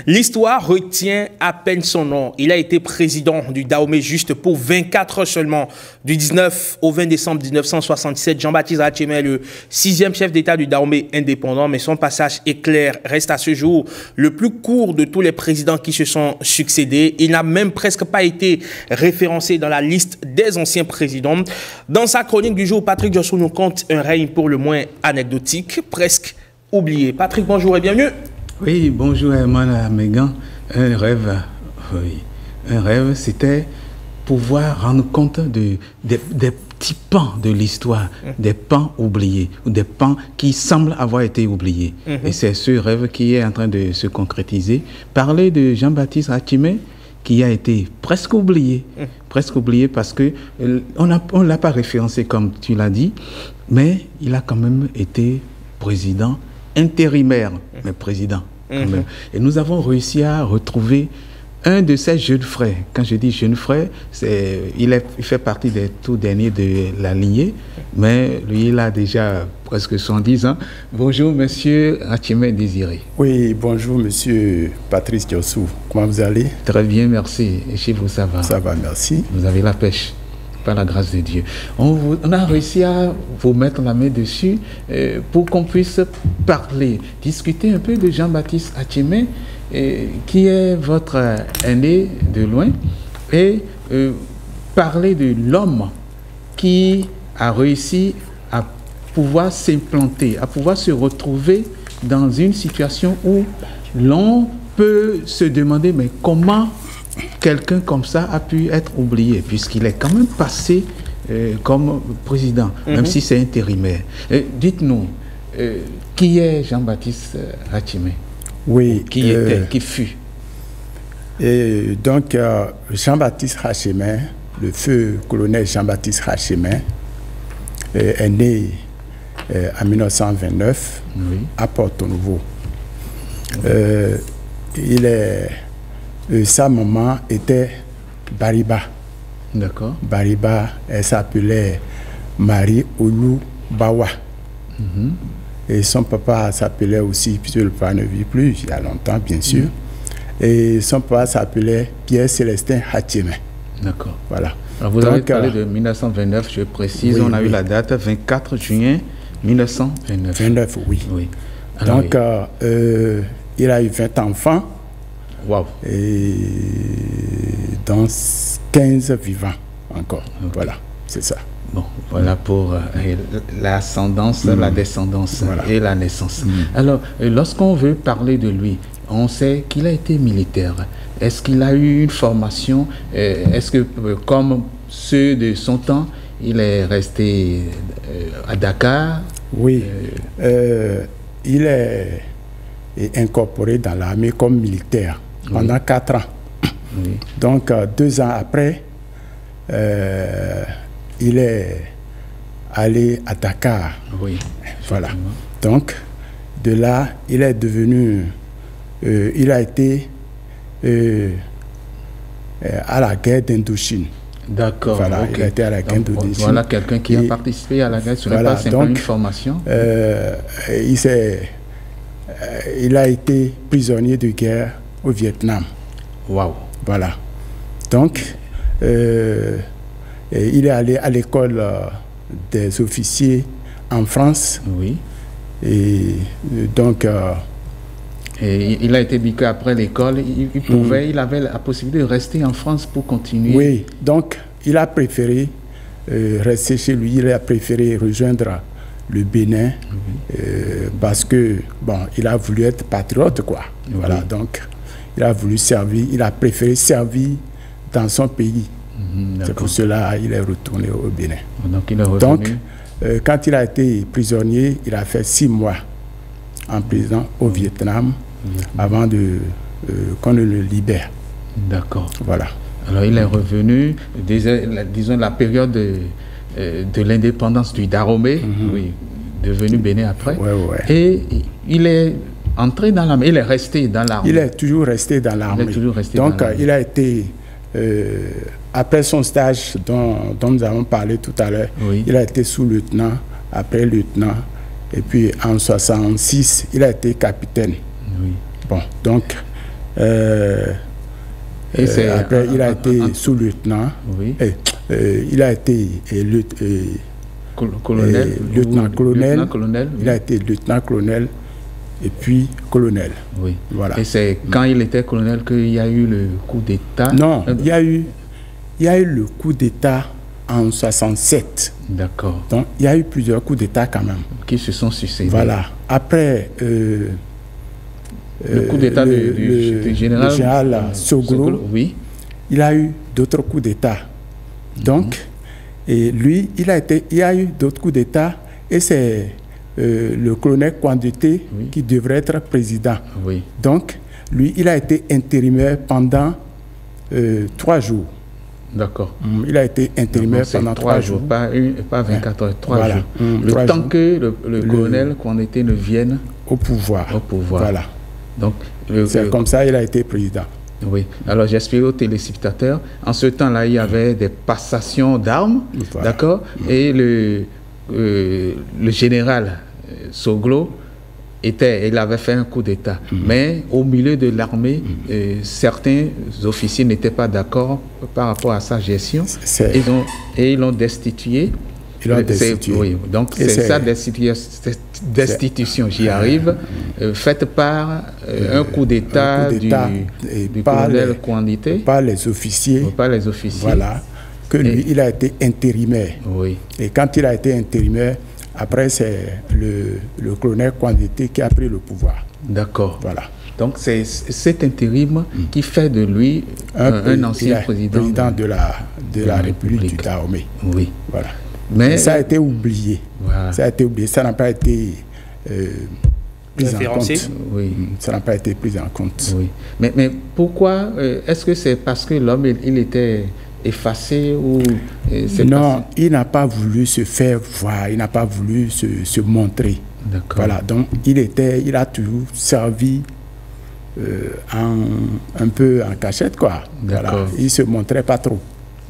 L'histoire retient à peine son nom. Il a été président du Dahomey juste pour 24 heures seulement. Du 19 au 20 décembre 1967, Jean-Baptiste Hatchemeh est le 6e chef d'État du Dahomey indépendant, mais son passage éclair reste à ce jour le plus court de tous les présidents qui se sont succédés. Il n'a même presque pas été référencé dans la liste des anciens présidents. Dans sa chronique du jour, Patrick Jossou nous conte un règne pour le moins anecdotique, presque oublié. Patrick, bonjour et bienvenue. Oui, bonjour Herman Amégan. Un rêve, oui. Un rêve, c'était pouvoir rendre compte des petits pans de l'histoire, des pans oubliés, ou des pans qui semblent avoir été oubliés. Et c'est ce rêve qui est en train de se concrétiser. Parler de Jean-Baptiste Hatchemeh, qui a été presque oublié parce que on ne l'a pas référencé comme tu l'as dit, mais il a quand même été président intérimaire, mais président quand même. Et nous avons réussi à retrouver un de ses jeunes frères. Quand je dis jeune frère, il fait partie des tout derniers de la lignée, mais lui, il a déjà presque 110 ans. Bonjour, monsieur Hatchemeh Désiré. Oui, bonjour, monsieur Patrice Jossou. Comment vous allez? Très bien, merci. Et chez vous, ça va? Ça va, merci. Vous avez la pêche, par la grâce de Dieu. On a réussi à vous mettre la main dessus pour qu'on puisse parler, discuter un peu de Jean-Baptiste Hatchemeh, qui est votre aîné de loin, et parler de l'homme qui a réussi à pouvoir s'implanter, à pouvoir se retrouver dans une situation où l'on peut se demander mais comment quelqu'un comme ça a pu être oublié, puisqu'il est quand même passé comme président, même si c'est intérimaire. Dites-nous, qui est Jean-Baptiste Hatchemeh? Oui, qui fut. Et donc, Jean-Baptiste Hatchemeh, le feu colonel Jean-Baptiste Hatchemeh, est né en 1929 à Porto-Novo. Sa maman était Bariba. D'accord. Bariba, elle s'appelait Marie Oulou Bawa. Et son papa s'appelait aussi, puisque le papa ne vit plus, il y a longtemps, bien sûr. Et son papa s'appelait Pierre-Célestin Hatchemeh. D'accord. Voilà. Alors vous avez parlé de 1929, je précise, oui, on a eu la date 24 juin 1929. 29, oui. Alors, donc, il a eu 20 enfants. Wow. Et dans 15 vivants encore. Voilà, c'est ça. Bon, voilà pour l'ascendance, la descendance et la naissance. Alors, lorsqu'on veut parler de lui, on sait qu'il a été militaire. Est-ce qu'il a eu une formation? Est-ce que, comme ceux de son temps, il est resté à Dakar? Oui, il est incorporé dans l'armée comme militaire pendant 4 ans. Donc, 2 ans après, il est allé à Dakar. Voilà. Donc, de là, il est devenu... il a été à la guerre d'Indochine. D'accord. Voilà, il a été à la guerre d'Indochine. Voilà quelqu'un qui a participé à la guerre. Ce n'est pas simplement une formation. Il a été prisonnier de guerre au Vietnam. Waouh. Voilà. Donc, il est allé à l'école des officiers en France. Oui. Et donc... et il a été dit qu'après l'école, il avait la possibilité de rester en France pour continuer. Oui, donc il a préféré rester chez lui, il a préféré rejoindre le Bénin parce que, bon, il a voulu être patriote, quoi. Voilà, donc il a voulu servir, il a préféré servir dans son pays. C'est pour cela qu'il est retourné au Bénin. Donc, il est revenu. Donc, quand il a été prisonnier, il a fait 6 mois en prison au Vietnam avant qu'on ne le libère. D'accord. Voilà. Alors, il est revenu, disons, la période de l'indépendance du Dahomey, devenu Bénin après. Et il est entré dans l'armée, il est resté dans l'armée. Il est toujours resté dans l'armée. Donc, il a été... après son stage dont nous avons parlé tout à l'heure, il a été sous-lieutenant, après lieutenant, et puis en 1966, il a été capitaine. Bon, donc Après, il a été sous-lieutenant. Oui. Il a été lieutenant-colonel. Il a été lieutenant-colonel et puis colonel. Oui. Voilà. Et c'est quand il était colonel qu'il y a eu le coup d'État? Non, il y a eu le coup d'État en 67. D'accord. Donc, il y a eu plusieurs coups d'État quand même. Qui se sont succédés. Voilà. Après, le coup d'État du général Soglo, oui. Il a eu d'autres coups d'État. Donc, et lui, il y a eu d'autres coups d'État et c'est le colonel Kouandouté qui devrait être président. Oui. Donc, lui, il a été intérimaire pendant 3 jours. D'accord. Il a été intérimaire pendant 3 jours. Pas 24 heures, 3 voilà. jours. Le temps que le colonel Kouandouté ne vienne au pouvoir. Voilà. Donc, c'est comme ça qu'il a été président. Oui. Alors, j'explique aux téléspectateurs, en ce temps-là, il y avait des passations d'armes, voilà. D'accord. Et le général Soglo il avait fait un coup d'État. Mais au milieu de l'armée, certains officiers n'étaient pas d'accord par rapport à sa gestion. Et ils l'ont destitué. Oui, donc c'est sa destitution, j'y arrive, faite par un coup d'État du colonel Kouandouté. Par les officiers. Voilà, que lui, il a été intérimaire. Oui. Et quand il a été intérimaire, après c'est le colonel Kouandouté qui a pris le pouvoir. D'accord. Voilà. Donc c'est cet intérim qui fait de lui un ancien président de la République du Dahomey. Oui. Voilà. Mais ça a été oublié. Voilà. Ça a été oublié. Ça n'a pas été pris en compte. Oui. Ça n'a pas été pris en compte. Oui. Mais pourquoi est-ce que c'est parce que l'homme il était effacé ou non, il n'a pas voulu se faire voir. Il n'a pas voulu se montrer. D'accord. Voilà. Donc il a toujours servi un peu en cachette, quoi. Voilà. Il se montrait pas trop.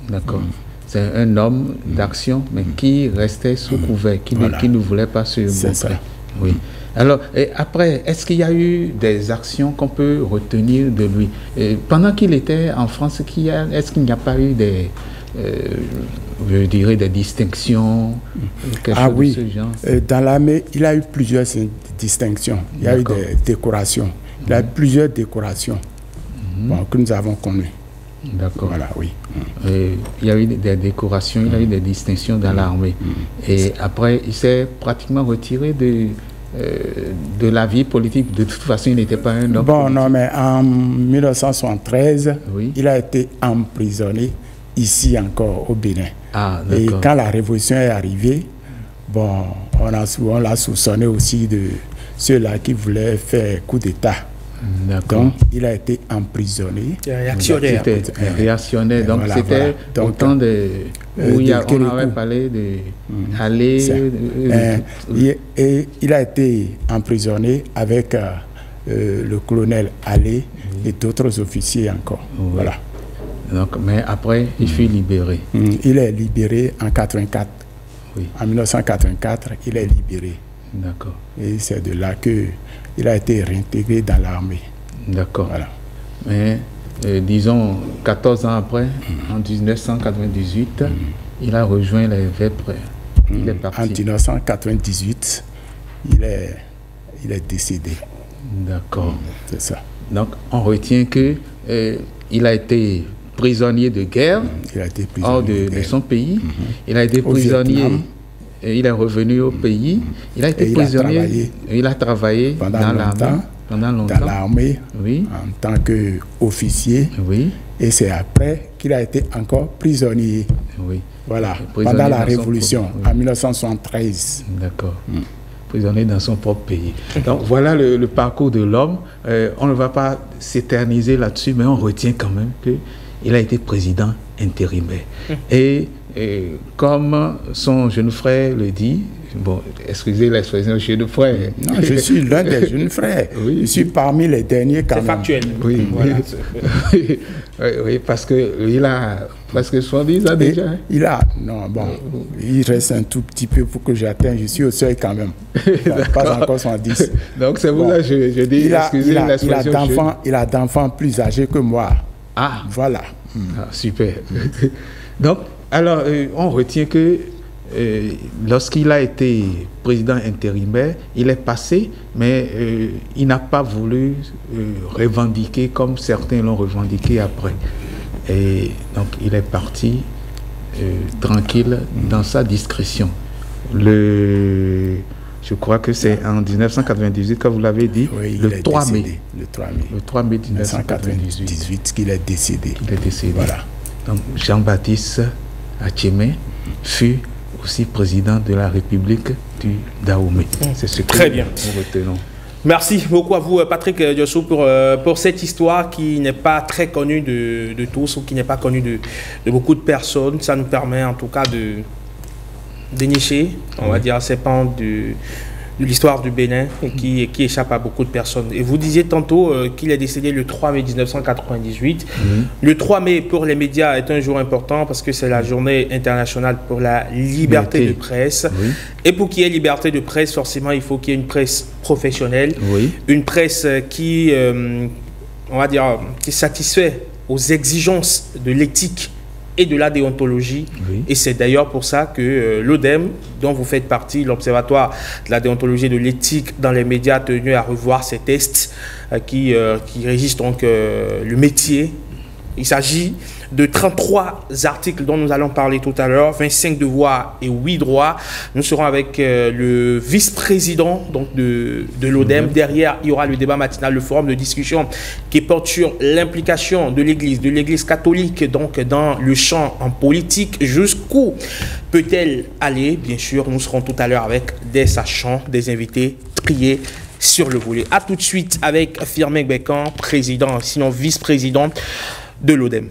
D'accord. C'est un homme d'action, mais qui restait sous couvert, qui ne voulait pas se montrer. Ça. Oui. Alors, et après, est-ce qu'il y a eu des actions qu'on peut retenir de lui? Pendant qu'il était en France, est-ce qu'il n'y a pas eu je dirais des distinctions, quelque chose de ce genre? Dans l'armée, il a eu plusieurs distinctions. Il y a eu des décorations. Il a eu plusieurs décorations que nous avons connues. D'accord. Voilà, oui. Il y a eu des décorations, il y a eu des distinctions dans l'armée. Et après, il s'est pratiquement retiré de la vie politique. De toute façon, il n'était pas un homme politique. Non, mais en 1973, il a été emprisonné ici encore au Bénin. Ah, et quand la révolution est arrivée, on l'a soupçonné aussi de ceux-là qui voulaient faire coup d'État. Donc, il a été emprisonné. Réactionnaire. C'était réactionnaire. Donc, c'était au temps où on avait parlé d'aller. Et il a été emprisonné avec le colonel Allé et d'autres officiers encore. Oui. Voilà. Donc, mais après, il fut libéré. Il est libéré en 1984. Oui. En 1984, il est libéré. D'accord. Et c'est de là qu'il a été réintégré dans l'armée. D'accord. Voilà. Mais disons, 14 ans après, en 1998, il a rejoint les Vêpres. Il est parti. En 1998, il est décédé. D'accord. C'est ça. Donc, on retient que il a été prisonnier de guerre hors de son pays. Il a été prisonnier. Et il est revenu au pays. Il a été prisonnier. Il a travaillé pendant longtemps. Dans l'armée, en tant qu'officier. Oui. Et c'est après qu'il a été encore prisonnier. Oui. Voilà. Pendant la Révolution, en 1973. D'accord. Prisonnier dans son propre pays. Donc voilà le parcours de l'homme. On ne va pas s'éterniser là-dessus, mais on retient quand même qu'il a été président intérimaire. Et comme son jeune frère le dit, bon, excusez l'expression jeune frère. Non, je suis l'un des jeunes frères. Oui. Je suis parmi les derniers quand même. C'est factuel. Oui, voilà. Oui, parce qu'il a Presque 70 ans déjà. Hein? Il a, non, bon, il reste un tout petit peu pour que j'atteigne. Je suis au seuil quand même. Pas encore 70. Donc c'est pour ça que je dis, excusez l'expression. Il a d'enfants plus âgés que moi. Ah, voilà. Ah, super. Donc, alors, on retient que lorsqu'il a été président intérimaire, il est passé, mais il n'a pas voulu revendiquer comme certains l'ont revendiqué après. Et donc, il est parti tranquille dans sa discrétion. Je crois que c'est en 1998 que vous l'avez dit, oui, le 3 mai. Le 3 mai. Le 3 mai 1998 qu'il est décédé. Il est décédé. Voilà. Donc, Jean-Baptiste Atchémé fut aussi président de la République du Dahomey. C'est ce que nous retenons. Merci beaucoup à vous, Patrick Diosso, pour cette histoire qui n'est pas très connue de tous ou qui n'est pas connue de beaucoup de personnes. Ça nous permet en tout cas de dénicher, on va dire, ces pans de l'histoire du Bénin et qui échappe à beaucoup de personnes. Et vous disiez tantôt qu'il est décédé le 3 mai 1998. Le 3 mai pour les médias est un jour important parce que c'est la journée internationale pour la liberté de presse. Et pour qu'il y ait liberté de presse, forcément, il faut qu'il y ait une presse professionnelle, une presse qui, on va dire, qui satisfait aux exigences de l'éthique et de la déontologie. Et c'est d'ailleurs pour ça que l'ODEM, dont vous faites partie, l'Observatoire de la déontologie et de l'éthique dans les médias, a tenu à revoir ces tests qui régissent donc le métier. Il s'agit de 33 articles dont nous allons parler tout à l'heure, 25 devoirs et 8 droits. Nous serons avec le vice-président de l'ODEM. Derrière, il y aura le débat matinal, le forum de discussion qui porte sur l'implication de l'Église catholique donc dans le champ en politique. Jusqu'où peut-elle aller? Bien sûr, nous serons tout à l'heure avec des sachants, des invités triés sur le volet. A tout de suite avec Firmin Gbekang, président, sinon vice-président de l'ODEM.